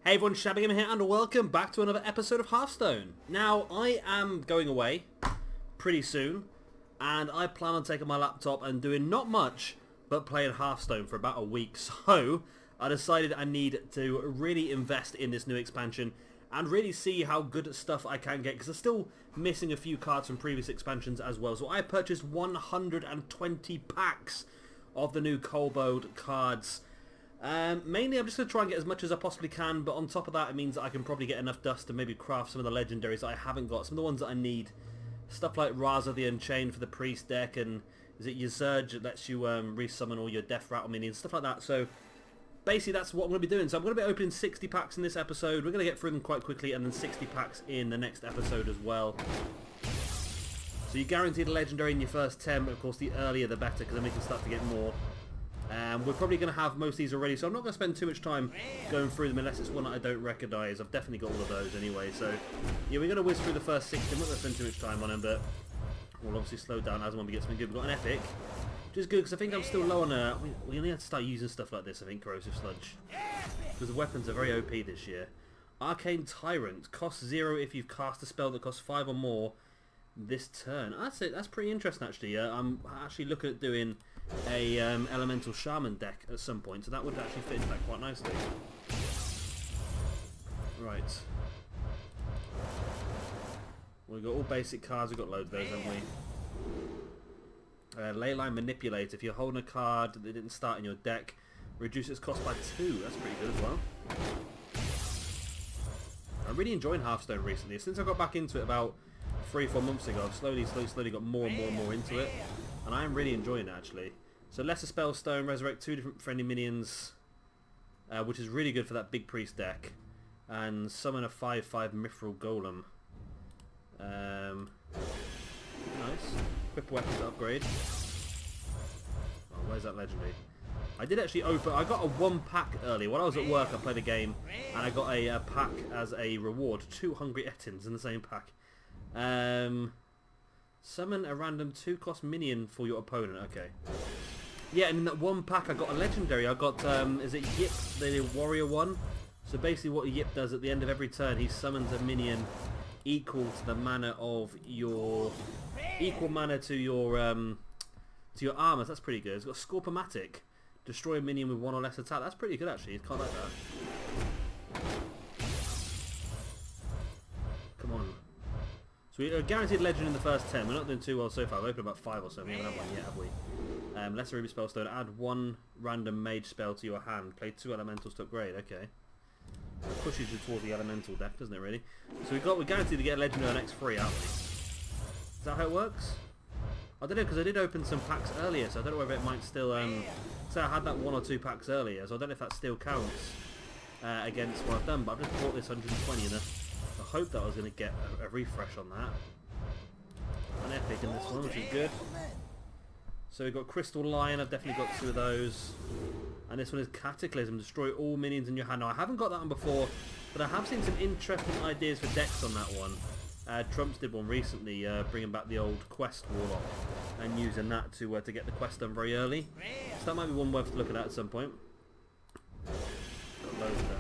Hey everyone, Shabby here and welcome back to another episode of Hearthstone. Now, I am going away pretty soon and I plan on taking my laptop and doing not much but playing Hearthstone for about a week. So, I decided I need to really invest in this new expansion and really see how good stuff I can get, because I'm still missing a few cards from previous expansions as well. So I purchased 120 packs of the new Kobald cards. Mainly I'm just going to try and get as much as I possibly can, but on top of that it means that I can probably get enough dust to maybe craft some of the legendaries that I haven't got, some of the ones that I need. Stuff like Raza the Unchained for the Priest deck, and is it your Surge that lets you resummon all your Death Rattle minions, stuff like that. So basically that's what I'm going to be doing. So I'm going to be opening 60 packs in this episode. We're going to get through them quite quickly, and then 60 packs in the next episode as well. So you're guaranteed a legendary in your first 10, but of course the earlier the better, because then we can start to get more. We're probably going to have most of these already, so I'm not going to spend too much time going through them unless it's one that I don't recognise. I've definitely got all of those anyway, so yeah, we're going to whiz through the first 60. I'm not going to spend too much time on them, but we'll obviously slow down as when we get something good. We've got an epic, which is good because I think I'm still low on we only have to start using stuff like this, I think, Corrosive Sludge, because the weapons are very OP this year. Arcane Tyrant, costs 0 if you've cast a spell that costs 5 or more this turn. That's it. That's pretty interesting actually. I'm actually looking at doing a elemental shaman deck at some point, so that would actually fit into that quite nicely. Right, we've got all basic cards. We've got loads of those, haven't we? Leyline Manipulator. If you're holding a card that didn't start in your deck, reduce its cost by 2. That's pretty good as well. I'm really enjoying Hearthstone recently. Since I got back into it about 3-4 months ago, I've slowly got more and more into it, and I am really enjoying it actually. So Lesser Spellstone, resurrect 2 different friendly minions, which is really good for that big priest deck, and summon a 5/5 Mithril Golem. Nice. Equip weapons to upgrade. Oh, where's that legendary? I did actually open. I got a 1 pack earlier. While I was at work, I played a game, and I got a pack as a reward. 2 Hungry Ettins in the same pack. Summon a random 2-cost minion for your opponent. Okay. Yeah, and in that 1 pack I got a legendary. I got, is it Yip, the warrior one? So basically what Yip does at the end of every turn, he summons a minion equal to the mana of your... equal mana to your armor. That's pretty good. It's got Scorpomatic. Destroy a minion with 1 or less attack. That's pretty good actually. It's kind of like that. Come on. So we are guaranteed legend in the first 10. We're not doing too well so far. We've opened about 5 or so. We haven't had one yet, have we? Lesser Ruby Spellstone. Add 1 random mage spell to your hand. Play 2 elementals to upgrade. Okay. It pushes you towards the elemental deck, doesn't it really? So we're guaranteed to get a legend in the next 3, aren't we? Is that how it works? I don't know, because I did open some packs earlier, so I don't know whether it might still... so I had that 1 or 2 packs earlier, so I don't know if that still counts against what I've done, but I've just bought this 120 and I hope that I was going to get a refresh on that. An epic in this one, which is good. So we've got Crystal Lion. I've definitely got 2 of those. And this one is Cataclysm. Destroy all minions in your hand. Now I haven't got that one before, but I have seen some interesting ideas for decks on that one. Trump's did one recently, bringing back the old Quest Warlock and using that to get the quest done very early. So that might be one worth looking at some point. Got loads of them.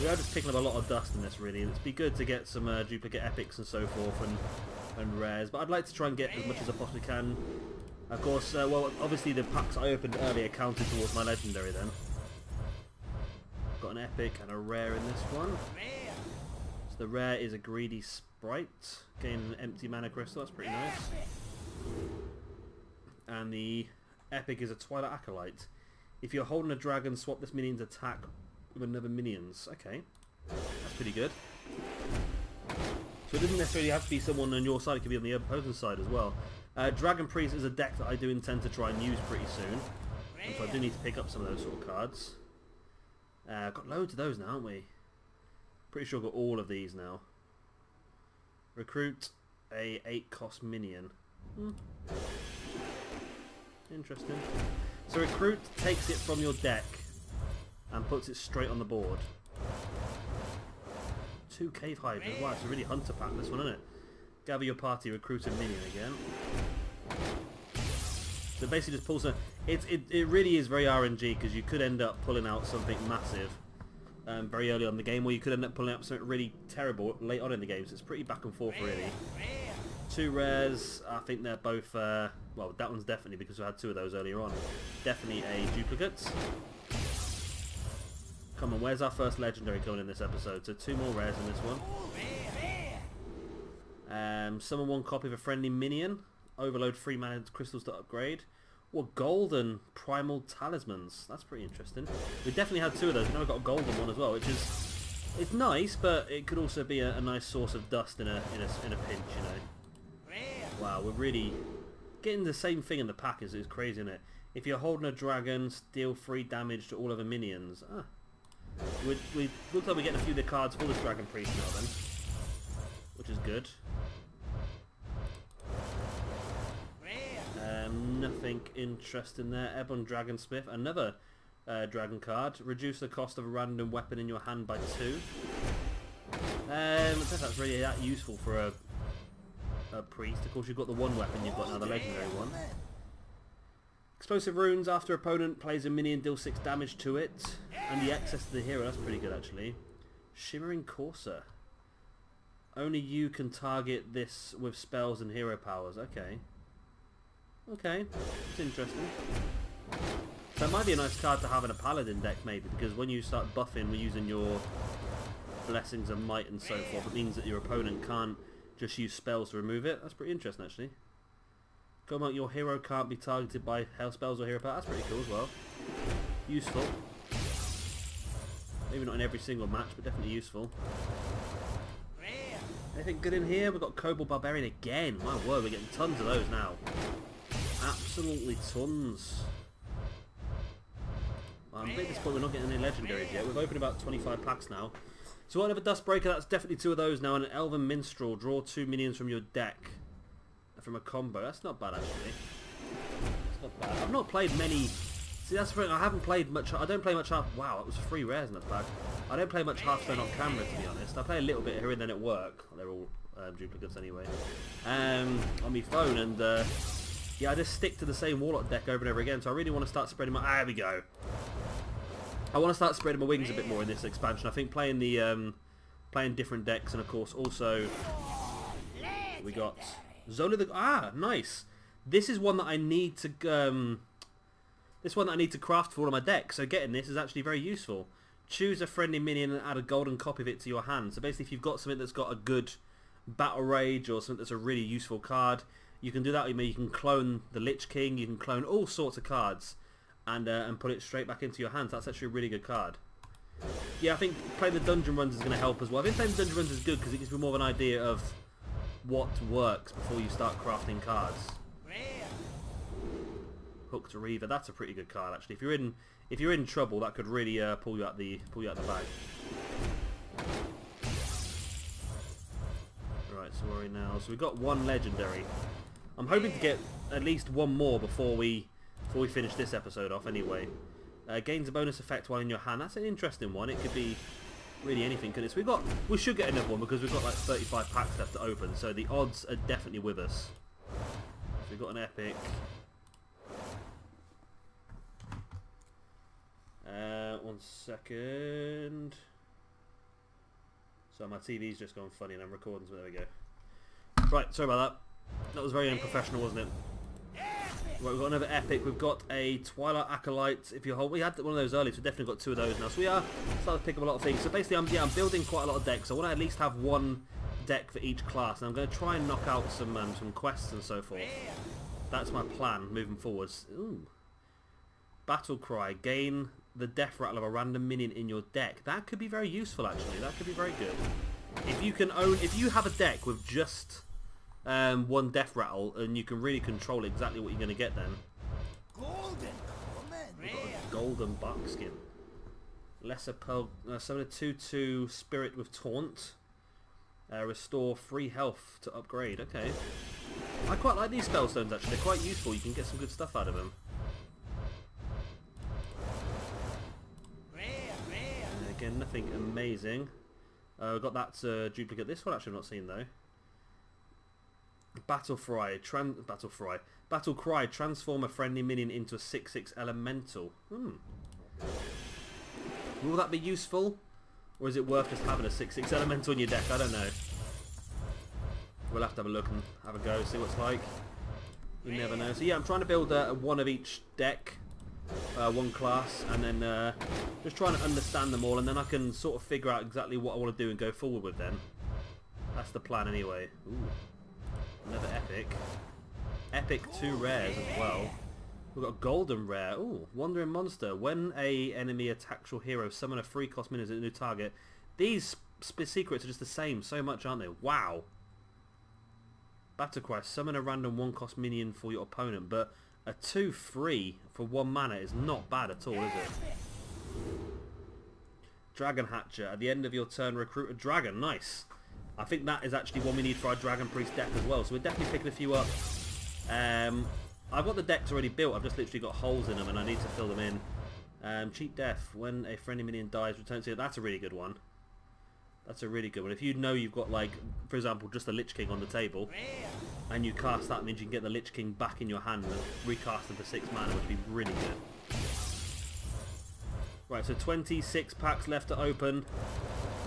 We are just picking up a lot of dust in this really. It'd be good to get some duplicate epics and so forth and rares, but I'd like to try and get as much as I possibly can. Of course, well, obviously the packs I opened earlier counted towards my legendary then. Got an epic and a rare in this one. So the rare is a Greedy Sprite. Gain an empty mana crystal, that's pretty nice. And the epic is a Twilight Acolyte. If you're holding a dragon, swap this minion's attack with another minion's. Okay, that's pretty good. So it doesn't necessarily have to be someone on your side, it could be on the opposing side as well. Dragon Priest is a deck that I do intend to try and use pretty soon, and so I do need to pick up some of those sort of cards. Got loads of those now, haven't we? Pretty sure I've got all of these now. Recruit a 8-cost minion. Interesting. So recruit takes it from your deck and puts it straight on the board. 2 Cave Hivers. Wow, it's a really hunter pack this one, isn't it? Gather your party, recruit a minion again. So basically just pulls a... It really is very RNG, because you could end up pulling out something massive very early on in the game, or you could end up pulling up something really terrible late on in the game. So it's pretty back and forth, really. 2 rares. I think they're both... well, that one's definitely, because we had 2 of those earlier on. Definitely a duplicate. Come on, where's our first legendary coming in this episode? So 2 more rares in this one. Summon 1 copy of a friendly minion. Overload 3 mana crystals to upgrade. Or golden primal talismans. That's pretty interesting. We definitely had 2 of those. We've now got a golden one as well, which is... It's nice, but it could also be a nice source of dust in a pinch, you know. Wow, we're really getting the same thing in the pack. Is crazy, isn't it? If you're holding a dragon, deal 3 damage to all other minions. We look like we're getting a few of the cards for this dragon priest now then, which is good. Nothing interesting there. Ebon Dragonsmith, another dragon card. Reduce the cost of a random weapon in your hand by 2. I don't know if that's really that useful for a priest. Of course, you've got the 1 weapon you've got now, the legendary one. Explosive runes. After opponent plays a minion, deal 6 damage to it, and the excess to the hero. That's pretty good, actually. Shimmering Courser. Only you can target this with spells and hero powers. Okay. Okay, it's interesting. So it might be a nice card to have in a paladin deck, maybe, because when you start buffing, we're using your blessings of might and so forth. It means that your opponent can't just use spells to remove it. That's pretty interesting, actually. Come on, your hero can't be targeted by hell spells or hero power. That's pretty cool as well. Useful. Maybe not in every single match, but definitely useful. Anything good in here? We've got Kobald Barbarian again. My word, we're getting tons of those now. Absolutely tons. I'm at this point we're not getting any legendaries yet. We've opened about 25 packs now. So another Dustbreaker, that's definitely 2 of those now, and an Elven Minstrel. Draw 2 minions from your deck. From a combo. That's not bad, actually. It's not bad. I've not played many... See, that's the thing, I haven't played much... I don't play much... Wow, it was 3 rares in that pack. I don't play much Hearthstone on camera, to be honest. I play a little bit here and then at work. They're all duplicates anyway. On my phone, and... yeah, I just stick to the same Warlock deck over and over again, so I really want to start spreading my... there we go. I want to start spreading my wings a bit more in this expansion. I think playing the... playing different decks, and of course also... We got... Zola the... nice! This is one that I need to... this one that I need to craft for all of my decks, so getting this is actually very useful. Choose a friendly minion and add a golden copy of it to your hand. So basically if you've got something that's got a good battle rage or something that's a really useful card, you can do that. You can clone the Lich King, you can clone all sorts of cards and put it straight back into your hands. That's actually a really good card. Yeah, I think playing the dungeon runs is going to help as well. I think playing the dungeon runs is good because it gives me more of an idea of what works before you start crafting cards. Hooked Reaver, that's a pretty good card actually. If you're in trouble, that could really pull you out the bag. Right, so where are we now? So we've got 1 legendary. I'm hoping to get at least 1 more before we finish this episode off. Anyway, gains a bonus effect while in your hand. That's an interesting one. It could be really anything. Could it? So we should get another one because we've got like 35 packs left to open. So the odds are definitely with us. So we've got an epic. One second. So my TV's just gone funny and I'm recording, so there we go. Right, sorry about that. That was very unprofessional, wasn't it? Right, we've got another epic. We've got a Twilight Acolyte. If you hold, we had one of those earlier, so we've definitely got 2 of those now. So we are starting to pick up a lot of things. So basically, I'm building quite a lot of decks. I want to at least have 1 deck for each class, and I'm going to try and knock out some quests and so forth. That's my plan moving forwards. Ooh. Battle Cry. Gain the death rattle of a random minion in your deck. That could be very useful actually. That could be very good. If you have a deck with just 1 death rattle and you can really control exactly what you're going to get then. We've got a golden buckskin. Lesser Pearl. Summon a 2/2 spirit with taunt. Restore 3 health to upgrade. Okay. I quite like these spellstones actually. They're quite useful. You can get some good stuff out of them. Again, nothing amazing. We've got that duplicate. This one actually I've not seen though. Battle Cry. Transform a friendly minion into a 6/6 elemental. Will that be useful? Or is it worth just having a 6/6 elemental in your deck? I don't know. We'll have to have a look and have a go, see what it's like. You never know. So yeah, I'm trying to build one of each deck, one class, and then just trying to understand them all, and then I can sort of figure out exactly what I want to do and go forward with them. That's the plan anyway. Ooh. Another epic. Epic 2 rares as well. We've got a golden rare. Ooh, Wandering Monster. When a enemy attacks your hero, summon a 3-cost minion as a new target. These secrets are just the same so much, aren't they? Wow. Battle Cry. Summon a random 1-cost minion for your opponent, but a 2/3 for 1 mana is not bad at all, is it? Dragon Hatcher. At the end of your turn, recruit a dragon. Nice. I think that is actually one we need for our Dragon Priest deck as well, so we're definitely picking a few up. I've got the decks already built, I've just literally got holes in them and I need to fill them in. Cheat Death. When a friendly minion dies, return to it. That's a really good one. That's a really good one. If you know you've got, like, for example, just a Lich King on the table, and you cast that, means you can get the Lich King back in your hand and recast them for 6 mana, which would be really good. Right, so 26 packs left to open.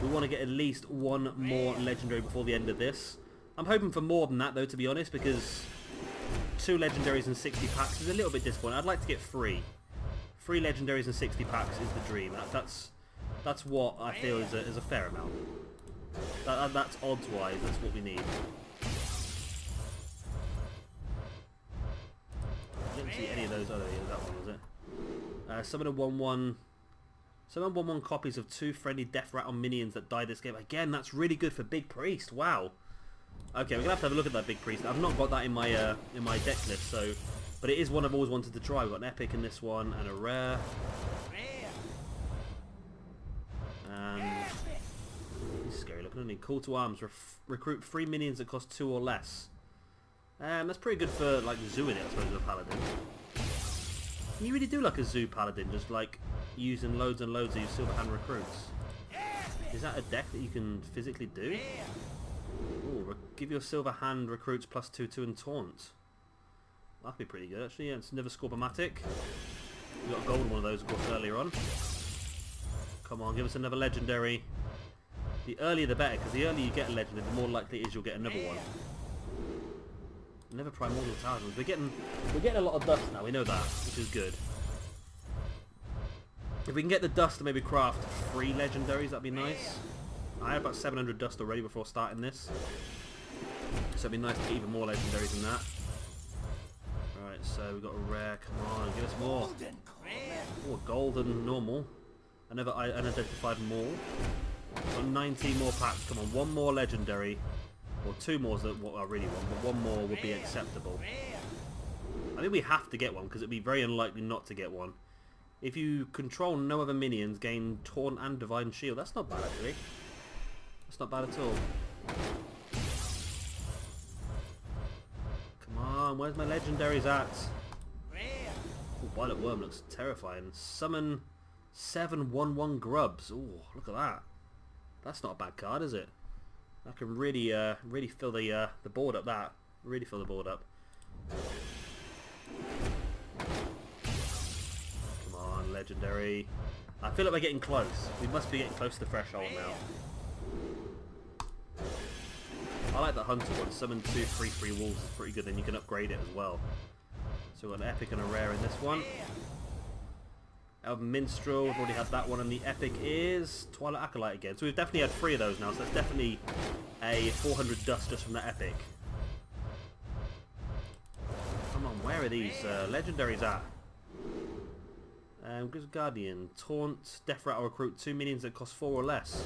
We want to get at least one more legendary before the end of this. I'm hoping for more than that, though, to be honest, because 2 legendaries in 60 packs is a little bit disappointing. I'd like to get 3. 3 legendaries in 60 packs is the dream. That's what I feel is a fair amount. That's odds-wise, that's what we need. I didn't see any of those. Oh, yeah, that one was it. Summon a 1/1. Summon 1/1 copies of 2 friendly Death Rattle minions that die this game. Again, that's really good for Big Priest. Wow. Okay, we're gonna have to have a look at that Big Priest. I've not got that in my deck list, so, but it is one I've always wanted to try. We've got an epic in this one and a rare. And he's scary looking, isn't he? Call to Arms. Recruit 3 minions that cost 2 or less. That's pretty good for like zooing it, I suppose, with a paladin. Can you really do like a zoo paladin, just like using loads and loads of your silver hand recruits? Is that a deck that you can physically do? Ooh, give your silver hand recruits +2/2 and taunt. That'd be pretty good actually. Yeah, it's another Scorpomatic. We got a golden one of those, of course, earlier on. Come on, give us another legendary. The earlier the better, because the earlier you get a legendary, the more likely it is you'll get another one. Never Primordial Talismans. We're getting a lot of dust now. We know that, which is good. If we can get the dust to maybe craft 3 legendaries, that'd be nice. I had about 700 dust already before starting this, so it'd be nice to get even more legendaries than that. Alright, so we've got a rare. Come on, give us more. Oh, a golden normal. Another unidentified mole. Got 19 more packs. Come on, 1 more legendary. Or 2 more is what I really want, but 1 more would be acceptable. I think we have to get one, because it'd be very unlikely not to get one. If you control no other minions, gain Taunt and Divine Shield. That's not bad, actually. That's not bad at all. Come on, where's my legendaries at? Oh, Violet Worm looks terrifying. Summon 7 1/1 grubs. Oh, look at that. That's not a bad card, is it? I can really fill the board up. That really fill the board up. Come on, legendary. I feel like we're getting close. We must be getting close to the threshold now. I like the Hunter one. Summon 2 3/3 wolves is pretty good. Then you can upgrade it as well. So we've got an epic and a rare in this one. Elven Minstrel, we've already had that one, and the epic is Twilight Acolyte again. So we've definitely had 3 of those now, so that's definitely a 400 dust just from that epic. Come on, where are these legendaries at? Guardian, Taunt, Death Rattle recruit 2 minions that cost 4 or less.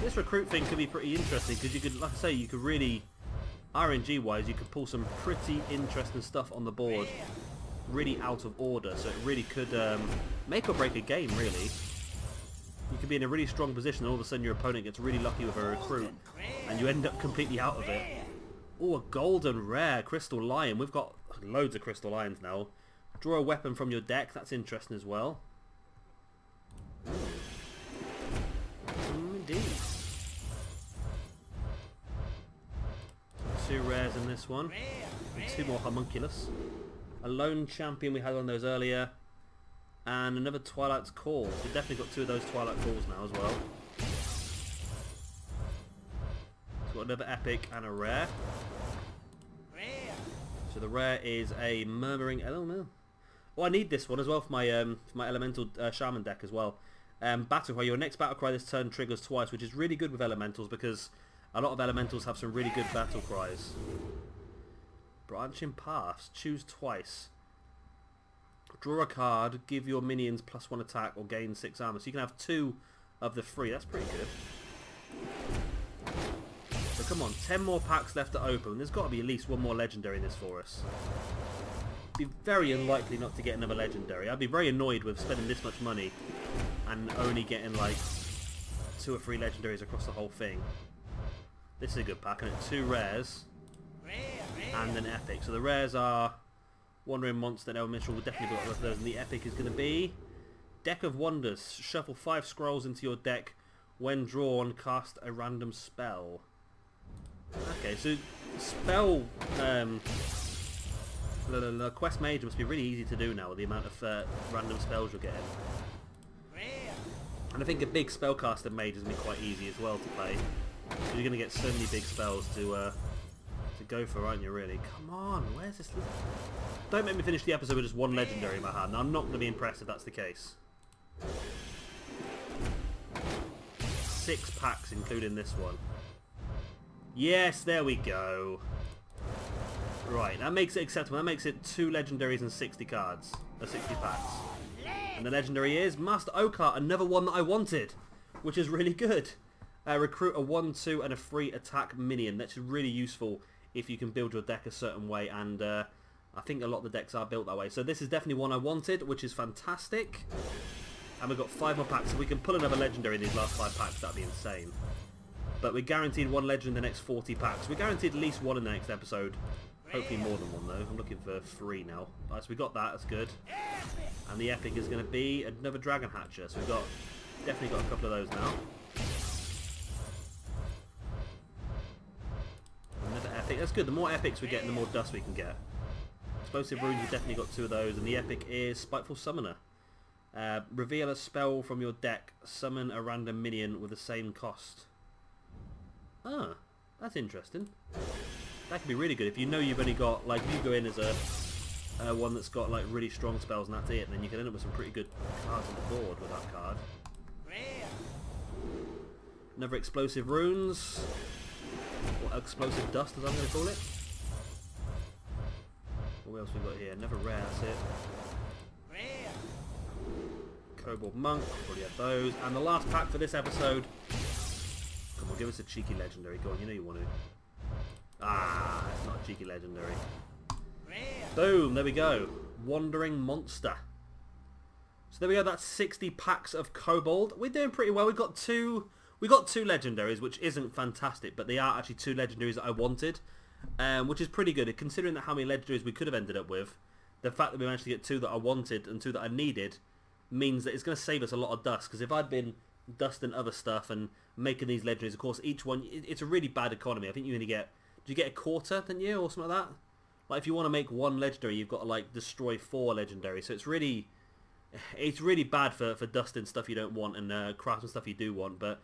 This recruit thing could be pretty interesting, because you could, like I say, you could really, RNG wise, you could pull some pretty interesting stuff on the board. Really out of order, so it really could make or break a game, really. You could be in a really strong position and all of a sudden your opponent gets really lucky with a recruit and you end up completely out of it. Oh, a golden rare Crystal Lion. We've got loads of Crystal Lions now. Draw a weapon from your deck, that's interesting as well. Indeed. 2 rares in this one and 2 more homunculus. A lone champion, we had one of those earlier, and another Twilight's Call. So we've definitely got 2 of those Twilight Calls now as well. Got another epic and a rare. So the rare is a Murmuring Elemental. Oh, I need this one as well for my Elemental Shaman deck as well. Battle Cry. Your next battle cry this turn triggers twice, which is really good with elementals because a lot of elementals have some really good battle cries. Branching Paths. Choose twice. Draw a card. Give your minions +1 attack or gain 6 armor. So you can have 2 of the 3. That's pretty good. So come on, 10 more packs left to open. There's got to be at least one more legendary in this for us. Be very unlikely not to get another legendary. I'd be very annoyed with spending this much money and only getting like 2 or 3 legendaries across the whole thing. This is a good pack, and it's 2 rares and an epic. So the rares are Wandering Monster and Elemental. We'll definitely got those, and the epic is going to be Deck of Wonders. Shuffle 5 scrolls into your deck. When drawn, cast a random spell. Okay, so spell the quest mage must be really easy to do now with the amount of random spells you're getting. And I think a big spellcaster mage is going to be quite easy as well to play. Because you're going to get so many big spells to go for, aren't you, really? Come on, where's this? Don't make me finish the episode with just 1 legendary in my hand. I'm not going to be impressed if that's the case. 6 packs, including this one. Yes, there we go. Right, that makes it acceptable. That makes it 2 legendaries and 60 cards. 60 packs. And the legendary is Master Oakheart, another one that I wanted, which is really good. Recruit a 1/2 and a 3 attack minion. That's really useful if you can build your deck a certain way, and I think a lot of the decks are built that way. So this is definitely one I wanted, which is fantastic. And we've got 5 more packs. If we can pull another legendary in these last 5 packs, that'd be insane. But we're guaranteed 1 legend in the next 40 packs. We're guaranteed at least 1 in the next episode. Hopefully more than 1 though. I'm looking for 3 now. Alright, so we got that. That's good. And the epic is going to be another Dragon Hatcher. So we've got definitely got a couple of those now. Another epic. That's good. The more epics we get, the more dust we can get. Explosive Runes, we've definitely got 2 of those. And the epic is Spiteful Summoner. Reveal a spell from your deck. Summon a random minion with the same cost. Ah, that's interesting. That could be really good if you know you've only got, like, if you go in as a one that's got like really strong spells and that's it, then you can end up with some pretty good cards on the board with that card. Another Explosive Runes, or Explosive Dust as I'm going to call it. What else we got here? Another rare, that's it. Kobald Monk, already had those. And the last pack for this episode. Come on, give us a cheeky legendary. Go on, you know you want to. Ah, it's not a cheeky legendary. Boom, there we go. Wandering Monster. So there we go, that's 60 packs of Kobald. We're doing pretty well. We got two legendaries, which isn't fantastic, but they are actually 2 legendaries that I wanted, which is pretty good. Considering that how many legendaries we could have ended up with, the fact that we managed to get 2 that I wanted and 2 that I needed means that it's going to save us a lot of dust, because if I'd been dusting other stuff and making these legendaries, of course, each one, it's a really bad economy. I think you only get, do you get a quarter, didn't you, or something like that? Like, if you want to make 1 legendary, you've got to, like, destroy 4 legendaries, so it's really bad for dusting stuff you don't want and crafting stuff you do want. But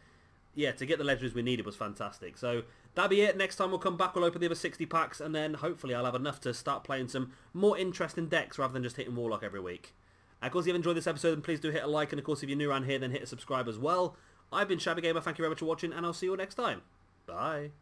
yeah, to get the legendaries we needed was fantastic. So that'll be it. Next time we'll come back, we'll open the other 60 packs, and then hopefully I'll have enough to start playing some more interesting decks rather than just hitting Warlock every week. Of course, if you've enjoyed this episode, then please do hit a like, and of course if you're new around here, then hit a subscribe as well. I've been Shabby Gamer, thank you very much for watching, and I'll see you all next time. Bye.